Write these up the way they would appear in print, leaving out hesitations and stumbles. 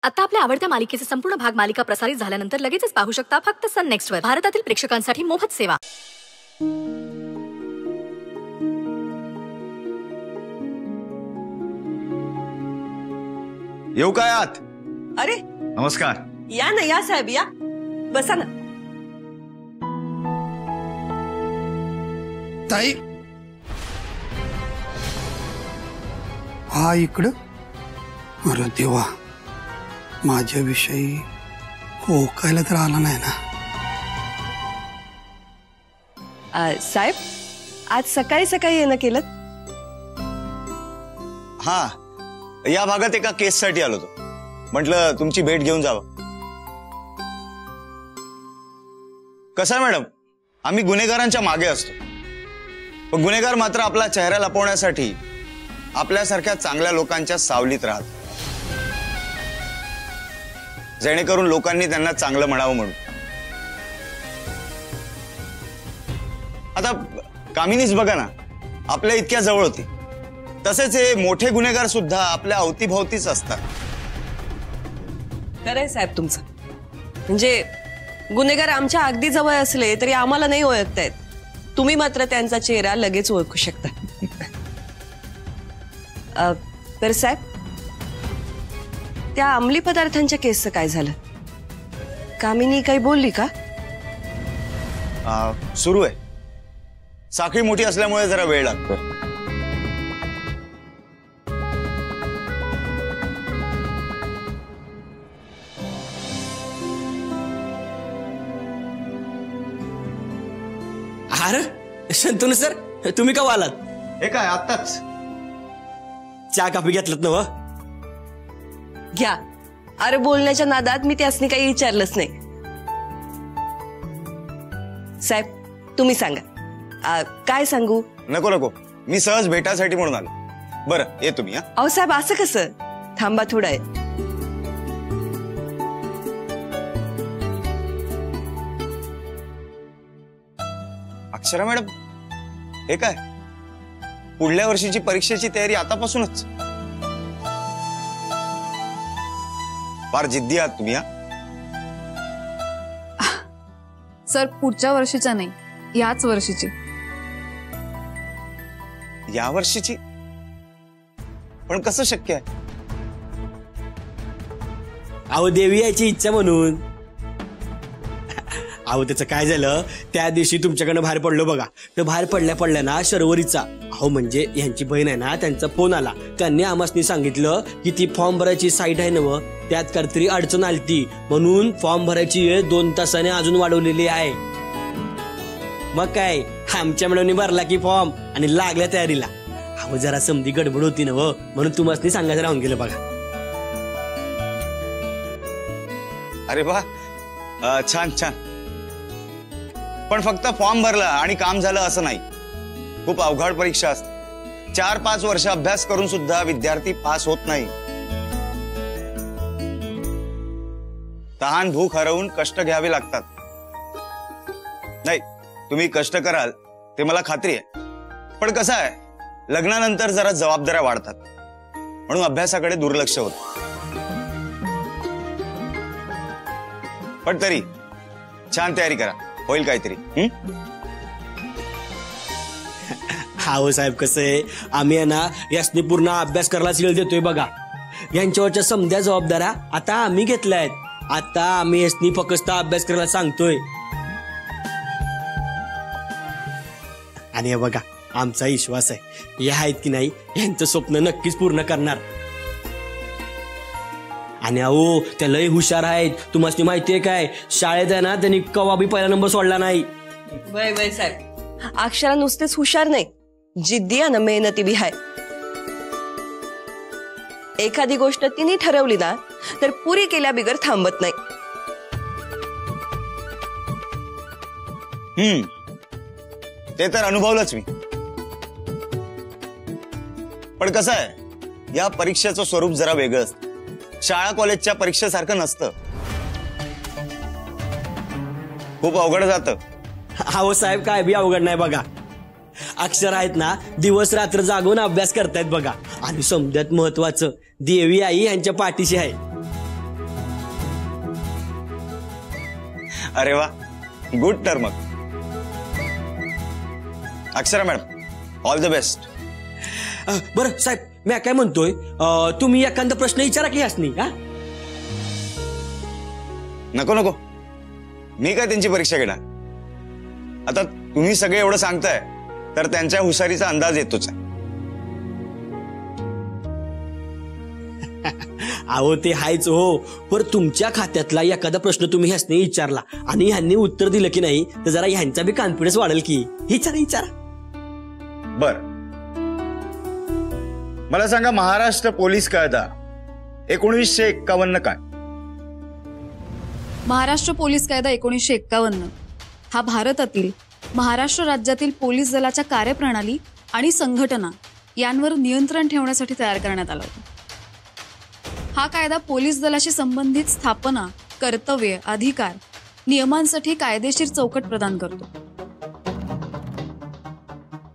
आता आपल्या आवडत्या मालिकेचे संपूर्ण भाग मालिका प्रसारित झाल्यानंतर लगेचच पाहू शकता फक्त सन नेक्स्ट वर. भारतातील प्रेक्षकांसाठी मोफत सेवा. येऊ काय आत? अरे नमस्कार. या ना, या साहेब या, बसा ना. ताई हा इकडं. अरे देवा, माझ्याविषयी ओळखायला तर आला नाही ना. साहेब आज सकाळी सकाळी येणं केलं? हा, या भागात एका केससाठी आलो होतो. म्हटलं तुमची भेट घेऊन जावं. कसं आहे मॅडम, आम्ही गुन्हेगारांच्या मागे असतो, पण गुन्हेगार मात्र आपला चेहरा लपवण्यासाठी आपल्यासारख्या चांगल्या लोकांच्या सावलीत राहत, जेणेकरून लोकांनी त्यांना चांगलं म्हणावं म्हणून. आता कामिनीच बघा ना, आपल्या इतक्या जवळ होती. तसेच हे मोठे गुन्हेगार सुद्धा आपल्या अवतीभोवतीच असतात. खरंय साहेब तुमचं. म्हणजे गुन्हेगार आमच्या अगदी जवळ असले तरी आम्हाला नाही ओळखतायत. तुम्ही मात्र त्यांचा चेहरा लगेच ओळखू शकता. तर साहेब, त्या अंमली पदार्थांच्या केसचं काय झालं? कामिनी काही बोलली का? सुरू आहे. साखळी मोठी असल्यामुळे जरा वेळ लागतो. अरे शंतनू सर, तुम्ही का आलात? हे काय आत्ताच चहा कापी घेतलं ना? घ्या. अरे बोलण्याच्या नादात मी त्यासनी काही विचारलंच नाही. साहेब तुम्ही सांगा. काय सांगू? नको नको, मी सहज भेटासाठी म्हणून आलो. बरं ये तुम्ही. अहो साहेब असं कसं? थांबा थोडं आहे. अक्षरा मॅडम, हे काय? पुढल्या वर्षीची परीक्षेची तयारी आतापासूनच? फार जिद्दी आहात तुम्ही. सर पुढच्या वर्षीच्या नाही, याच वर्षीची. या वर्षीची? पण कसं शक्य आहे? अहो देवी यायची इच्छा म्हणून. अहो त्याचं काय झालं, त्या दिवशी तुमच्याकडनं बाहेर पडलो बघा, तर बाहेर पडल्या ना शर्वरीचा, अहो म्हणजे यांची बहीण आहे ना, त्यांचा फोन आला. त्यांनी आम्हाला सांगितलं की ती फॉर्म भरायची साईट आहे ना, त्यात काहीतरी अडचण आलती म्हणून फॉर्म भरायची वेळ 2 तासाने अजून वाढवलेली आहे. मग काय, आमच्या मॅडमनी भरला की फॉर्म आणि लागल्या तयारीला. अहो जरा समधी गडबड होती ना म्हणून तुम्हाला सांगायचं राहून गेलं बघा. अरे वा, छान छान. पण फक्त फॉर्म भरला आणि काम झालं असं नाही. खूप अवघड परीक्षा असते. 4-5 वर्ष अभ्यास करून सुद्धा विद्यार्थी पास होत नाही. तहान भूक हरवून कष्ट घ्यावे लागतात. नाही, तुम्ही कष्ट कराल ते मला खात्री आहे. पण कसं आहे, लग्नानंतर जरा जबाबदाऱ्या वाढतात, म्हणून अभ्यासाकडे दुर्लक्ष होतं. पण तरी छान तयारी करा, होईल काहीतरी. हो साहेब, कसं आहे, आम्ही आहे ना यासनी पूर्ण अभ्यास करायला शिकल देतोय बघा. यांच्यावरच्या समध्या जबाबदाऱ्या आता आम्ही घेतल्या आहेत. आता आम्ही यासनी फक्त अभ्यास करायला सांगतोय. आणि हे बघा, आमचा विश्वास आहे, या आहेत की नाही, यांचं स्वप्न नक्कीच पूर्ण करणार. आणि अहो त्या लय हुशार आहेत. तुम्हाला माहितीये काय, शाळेत आहे ना त्यांनी कवा बी पहिला नंबर सोडला नाही. वय वय साहेब, अक्षरा नुसतेच हुशार नाही, जिद्दी आणि मेहनती बी आहे. एखादी गोष्ट तिने ठरवली ना तर पुरी केल्या बिगर थांबत नाही. ते तर अनुभवलंच मी. पण कसं आहे, या परीक्षेचं स्वरूप जरा वेगळं असतं. शाळा कॉलेजच्या परीक्षेसारखं नसतं. खूप अवघड जातं. अहो साहेब, काय बी अवघड नाही बघा. अक्षर आहेत ना दिवस रात्र जागून अभ्यास करतायत बघा. आणि समजात महत्वाचं, देवी आई यांच्या पाठीशी आहे. अरे वा, गुड तर मग. Akshara madam, all the best. बरं साहेब, मी काय म्हणतोय, तुम्ही एखादा प्रश्न विचारा की असनी. हा, नको नको, मी काय त्यांची परीक्षा घेणार. आता तुम्ही सगळे एवढं सांगताय तर त्यांच्या हुशारीचा अंदाज येतोच आहे. अहो ते हायच हो, पर तुमच्या खात्यातला एखादा प्रश्न तुम्ही ह्यासने विचारला आणि ह्यांनी उत्तर दिलं की नाही तर जरा ह्यांचा बी कॉन्फिडन्स वाढेल की. विचारा. बर, मला सांगा, महाराष्ट्र पोलीस कायदा 1951 काय? महाराष्ट्र पोलीस कायदा 1951 हा भारतातील महाराष्ट्र राज्यातील पोलीस दलाच्या कार्यप्रणाली आणि संघटना यांवर नियंत्रण ठेवण्यासाठी तयार करण्यात आला होता. हा कायदा पोलीस दलाशी संबंधित स्थापना, कर्तव्य, अधिकार, नियमांसाठी कायदेशीर चौकट प्रदान करतो.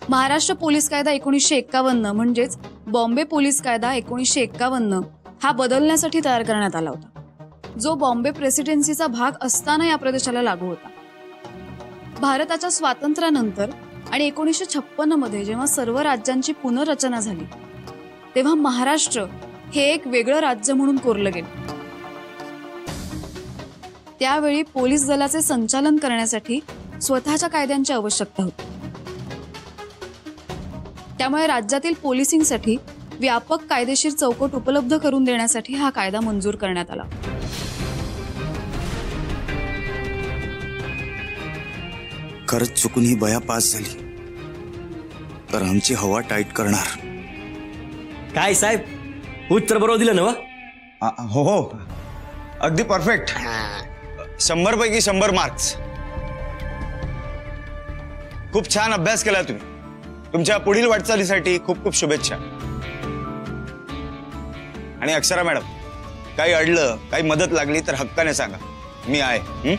महाराष्ट्र पोलीस कायदा 1951 म्हणजेच बॉम्बे पोलीस कायदा 1951 हा बदलण्यासाठी तयार करण्यात आला होता, जो बॉम्बे प्रेसिडेन्सीचा भाग असताना या प्रदेशाला लागू होता. भारताच्या स्वातंत्र्यानंतर आणि 1956 मध्ये जेव्हा सर्व राज्यांची पुनर्रचना झाली तेव्हा महाराष्ट्र हे एक वेगळं राज्य म्हणून कोरलं गेलं. त्यावेळी पोलीस दलाचे संचालन करण्यासाठी स्वतःच्या कायद्यांची आवश्यकता होती. त्यामुळे राज्यातील पोलिसिंगसाठी व्यापक कायदेशीर चौकट उपलब्ध करून देण्यासाठी हा कायदा मंजूर करण्यात आला. खरंच चुकून ही बया पास झाली तर आमची हवा टाईट करणार. काय साहेब, उत्तर बरोबर दिलं ना वा? हो हो, अगदी परफेक्ट. 100 पैकी 100 मार्क्स. खूप छान अभ्यास केला तुम्ही. तुमच्या पुढील वाटचालीसाठी खूप खूप शुभेच्छा. आणि अक्षरा मॅडम, काही अडलं, काही मदत लागली तर हक्काने सांगा, मी आहे.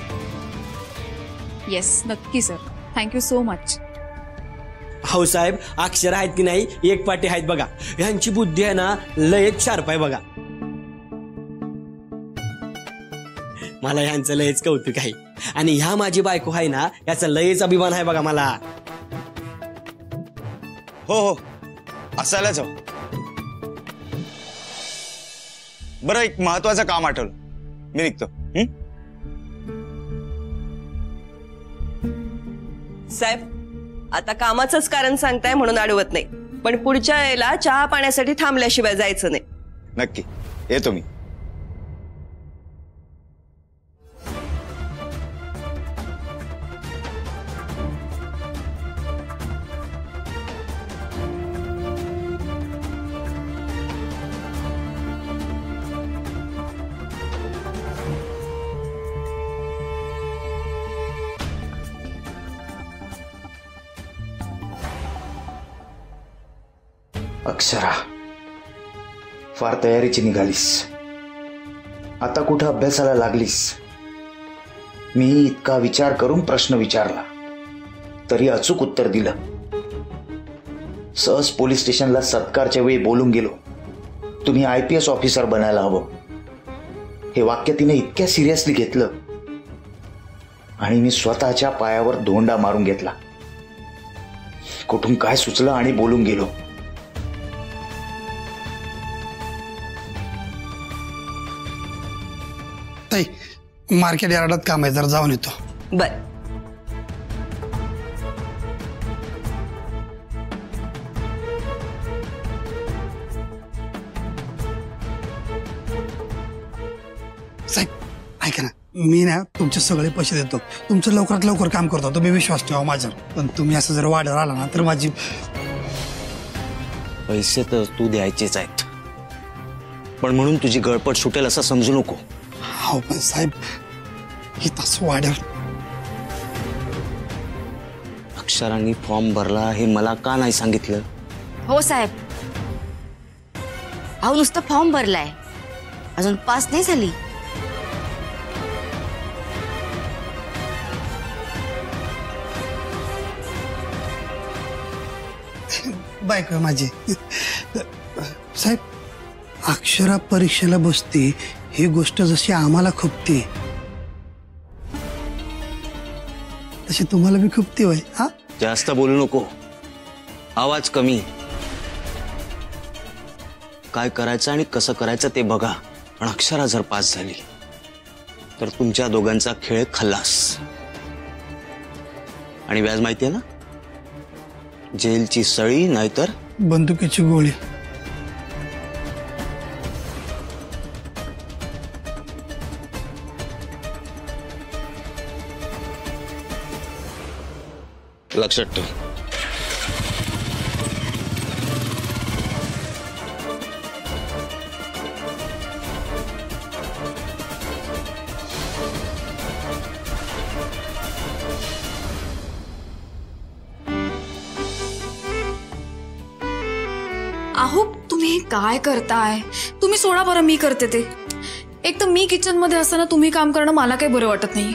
येस, नक्की सर. Thank you so much. हो साहेब, अक्षर आहेत की नाही एक पाटी आहेत बघा. ह्यांची बुद्धी आहे ना लयच शार्प आहे बघा. मला ह्यांचं लयच कौतुक आहे. आणि ह्या माझी बायको आहे ना, याचा लयच अभिमान आहे बघा मला. हो हो, असायलाच हवं. बरं, एक महत्वाचं काम आठवलं, मी निघतो. साहेब, आता कामाचंच कारण सांगताय म्हणून अडवत नाही, पण पुढच्या वेळेला चहा पाण्यासाठी थांबल्याशिवाय जायचं नाही. नक्की येतो मी. अक्षरा, फार तयारीची निघालीस. आता कुठं अभ्यासाला लागलीस? मी इतका विचार करून प्रश्न विचारला तरी अचूक उत्तर दिलं. सहज पोलीस स्टेशनला सत्कारच्या वेळी बोलून गेलो, तुम्ही IPS ऑफिसर बनायला हवं. हे वाक्य तिने इतक्या सिरियसली घेतलं आणि मी स्वतःच्या पायावर धोंडा मारून घेतला. कुठून काय सुचलं आणि बोलून गेलो. मार्केट यार्डात काम आहे, जरा जाऊन येतो. बर. साहेब ऐका ना, मी ना तुमचे सगळे पैसे देतो, तुमचं लवकरात लवकर काम करतो, तुम्ही विश्वास ठेवा माझ्यावर. पण तुम्ही असं जर वाढर आला ना तर माझी. पैसे तर तू द्यायचेच आहेत, पण म्हणून तुझी गळपट सुटेल असं समजू नको. हो पण साहेब, ही तास वाढर. अक्षरांनी फॉर्म भरला हे मला का नाही सांगितलं? हो साहेब, अहो नुसतं फॉर्म भरलाय, अजून पास नाही झाली. बायको माझी. साहेब, अक्षरा परीक्षेला बसते ही गोष्ट जशी आम्हाला खपते तशी तुम्हाला बी खूप ती होय. हा जास्त बोलू नको, आवाज कमी. काय करायचं आणि कसं करायचं ते बघा. पण अक्षरा जर पास झाली तर तुमच्या दोघांचा खेळ खल्लास. आणि व्याज माहितीये ना, जेलची सळी नाहीतर बंदुकीची गोळी. लक्षात ठेव. अहो तुम्ही हे काय करताय? तुम्ही सोडा बरं, मी करते ते. एक तर मी किचन मध्ये असताना तुम्ही काम करणं मला काही बरं वाटत नाही.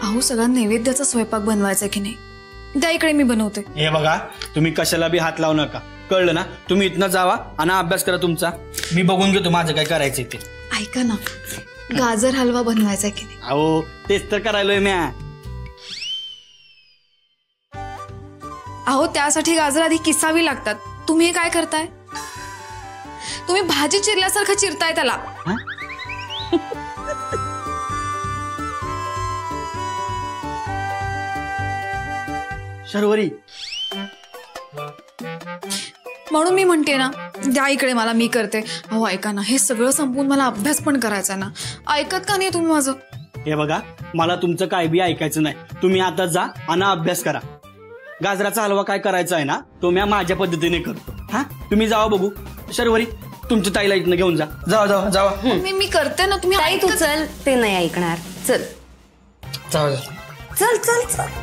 अहो सगळा नैवेद्याचा स्वयंपाक बनवायचा की नाही, त्या इकडे मी बनवते. हे बघा, तुम्ही कशाला बी हात लावू नका, कळलं ना? तुम्ही इथनं जावा आणि अभ्यास करा तुमचा. मी बघून घेतो माझं काय करायचंय ते. ऐका ना, गाजर हलवा बनवायचा की नाही? अहो तेच तर करायलोय म्या. अहो त्यासाठी गाजर आधी किसावी लागतात. तुम्ही हे काय करताय? तुम्ही भाजी चिरल्यासारखं चिरताय त्याला. शर्वरी, म्हणून मी म्हणते ना, द्या इकडे मला, मी करते. अहो ऐका ना, हे सगळं संपवून मला अभ्यास पण करायचा ना. ऐकत का नाही तुम्ही माझं? हे बघा, मला तुमचं काय बी ऐकायचं नाही. तुम्ही आता जा आणि अभ्यास करा. गाजराचा हलवा काय करायचा आहे ना, तो मी माझ्या पद्धतीने करतो. हा, तुम्ही जावा बघू. शर्वरी, तुमच्या ताईला इथनं घेऊन जा. जावा जावा जावा. मी करते ना, तुम्ही ताई तू चल, ते नाही ऐकणार. चल जावा. चल चल चल.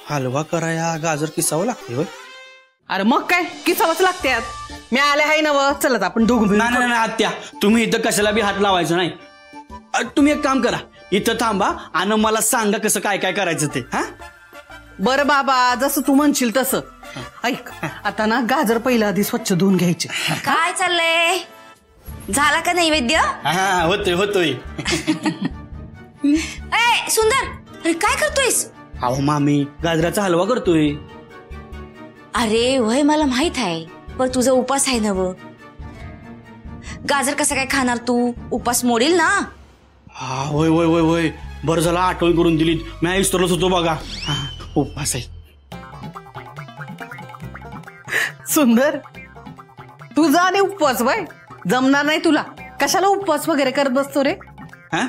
हलवा कराया गाजर किसावं लागते होय? अरे मग काय, किसावच लागते. मी आले आहे नव, चलत आपण दोघं मिळून. नाही नाही आत्या, तुम्ही इथं कशाला बी हात लावायचं नाही. तुम्ही एक काम करा, इथं थांबा आणि मला सांगा कसं काय काय करायचं ते. हा बरं बाबा, जसं तू म्हणशील तसं. ऐक, आता ना गाजर पहिला आधी स्वच्छ धुवून घ्यायचे. काय चाललंय? झाला का नैवेद्य? हा होतोय होतोय. ए सुंदर, अरे काय करतोयस? अहो मामी, गाजराचा हलवा करतोय. अरे वय मला माहित आहे, पण तुझा उपास आहे ना व. गाजर कसं काय खाणार तू? उपास मोडील ना. हा होय होय होय होय, बरं झालं आठवण करून दिली. मी विसरलोच होतो बघा. उपवास आहे. सुंदर, तुझा आणि उपवास वय जमणार नाही तुला. कशाला उपवास वगैरे करत बसतो रे? हा,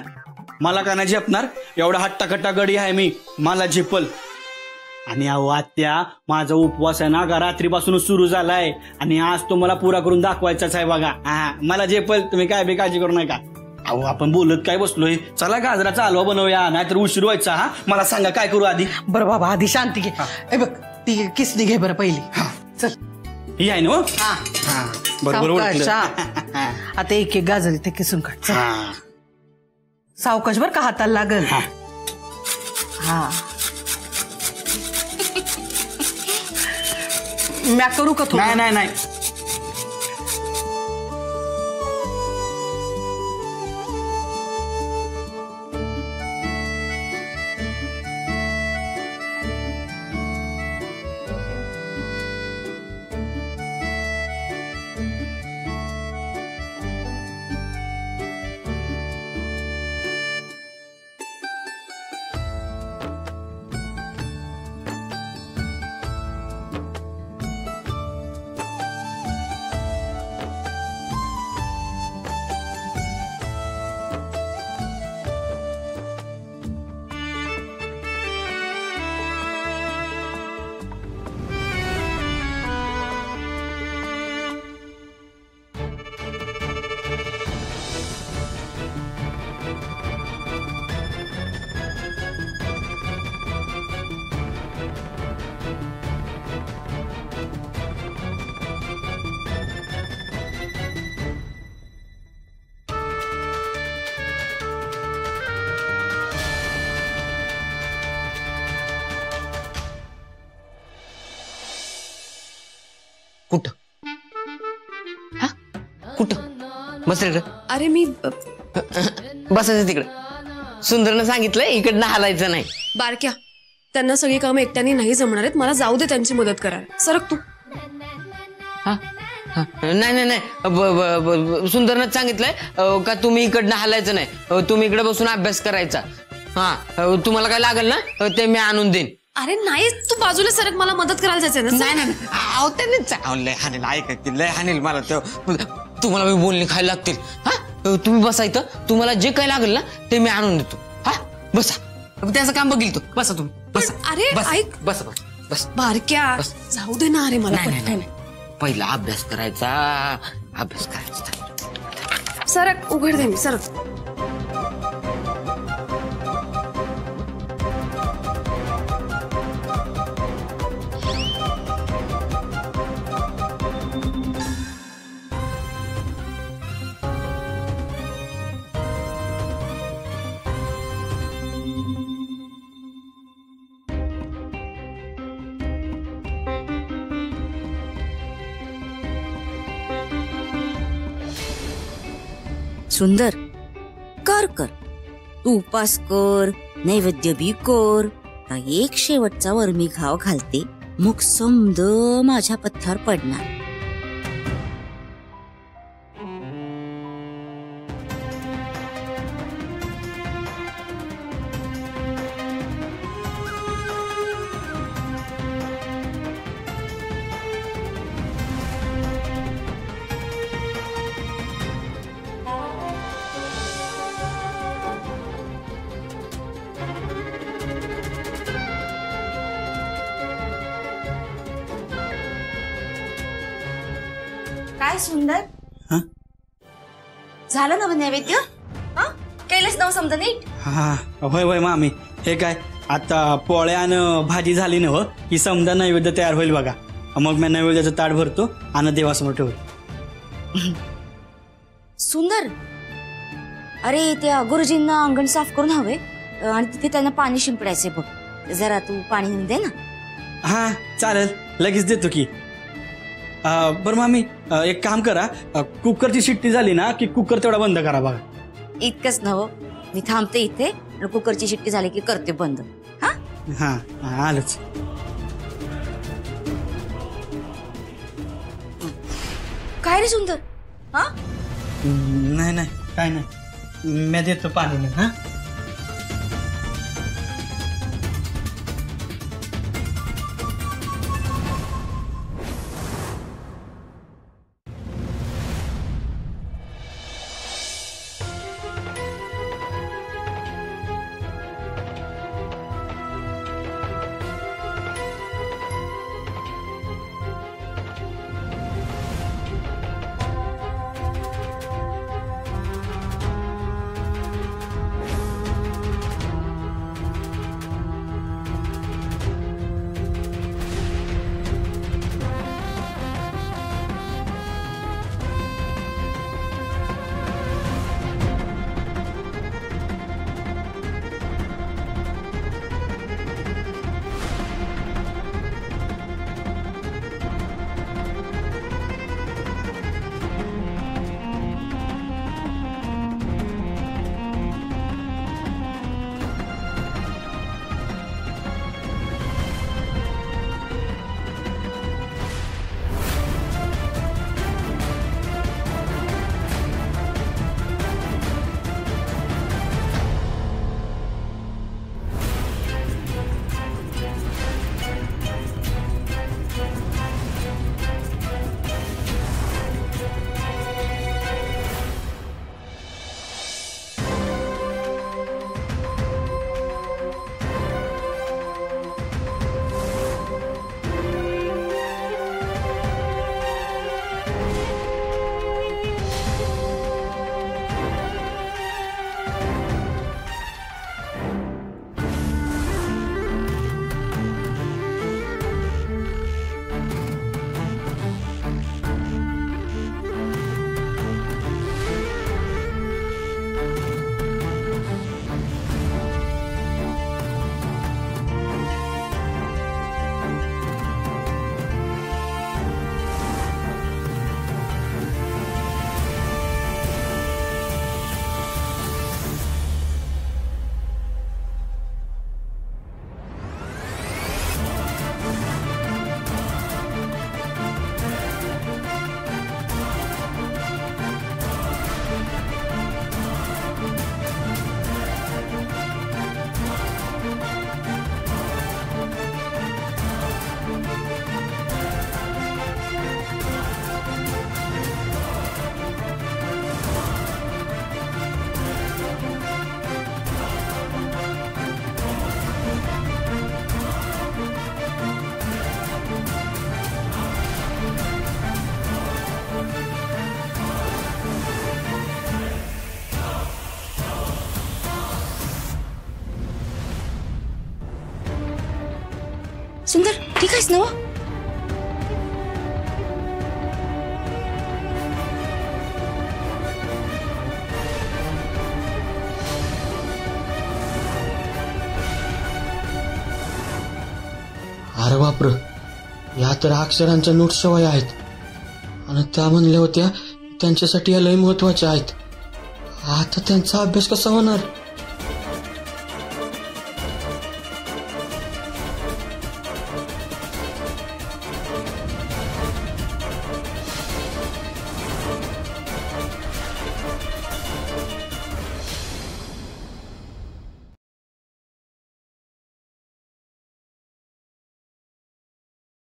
मला का नाही झेपणार? एवढा हट्टाकट्टा गडी आहे मी, मला झेपल. आणि अहो आत्या, माझा उपवास आहे ना का रात्रीपासूनच सुरू झालाय आणि आज तो मला पुरा करून दाखवायचाच आहे बघा. हा, मला झेपल, तुम्ही काय बी काळजी करू नका. अहो आपण बोलत काय बसलोय, चला गाजराचा हलवा बनवूया, नाहीतर उशीर व्हायचा. हा, मला सांगा काय करू आधी. बरं बाबा, आधी शांती घे. ए बघ, ती किसनी घे बरं पहिली. चल, ही आहे ना. बरोबर. आता एक एक गाजर इथे किसून काढ. सावकाश बर का, हाताला लागल. हा, म्या करू का थोडं? नाही नाही नाही. कुठं? हा कुठं बस रे. अरे मी बसायचं तिकडे. सुंदरनं सांगितलंय इकडनं हालायचं नाही. बारक्या, त्यांना सगळी कामं एकट्याने नाही जमणार आहेत. मला जाऊ दे त्यांची मदत करायला. सरक तू. नाही नाही सुंदरनं सांगितलंय का तुम्ही इकडनं हालायचं नाही, तुम्ही इकडे बसून अभ्यास करायचा. हा तुम्हाला काय लागेल ना ते मी आणून देईन. अरे नाही, तू बाजूला सरक, मला मदत करायला जायचंय ना. नाही नाही त्यांनी लय हानेल, ऐकायतील लय हानेल मला. तुम्हाला मी बोलणी खायला लागतील. हा तुम्ही बसा इथं, तुम्हाला जे काही लागेल ना ते मी आणून देतो. हा बसा, त्याचं काम बघील तो. बसा तुम्ही बसा. अरे ऐक, बस बस बारक्या जाऊ दे ना. अरे मला पहिला अभ्यास करायचा, अभ्यास करायचा. सरक, उघड दे मी. सरक. सुंदर, कर कर तू उपास कर, नैवेद्य बी कर. एक शेवटचा वर्मी घाव घालते, मग समद माझ्या पथ्यावर पडणार. काय सुंदर, झालं ना नैवेद्य? केलंच नव समजा नीट? हा होय होय मामी. हे काय आता पोळ्या आणि भाजी झाली ना की समजा नैवेद्य तयार होईल बघा. मग मी नैवेद्याचं ताट भरतो आणि देवासमोर ठेवतो. सुंदर, अरे त्या गुरुजींना अंगण साफ करून हवे आणि तिथे त्यांना पाणी शिंपडायचे बघ. जरा तू पाणी नेऊन दे ना. हा चालेल, लगेच देतो की. बरं मामी, एक काम करा, कुकरची शिट्टी झाली ना की कुकर तेवढा बंद करा बघा. इतकंच नव, मी थांबते इथे आणि कुकरची शिट्टी झाली की करते बंद. हा आलंच. काय रे सुंदर? नाही नाही काय नाही, मी देतो पाणी. हा सुंदर ठीक आहेस ना? अरे बापर, या तर अक्षरांच्या नोट्स वया आहेत आणि त्या म्हणल्या होत्या त्यांच्यासाठी या लय महत्वाच्या आहेत. आता त्यांचा अभ्यास कसा होणार?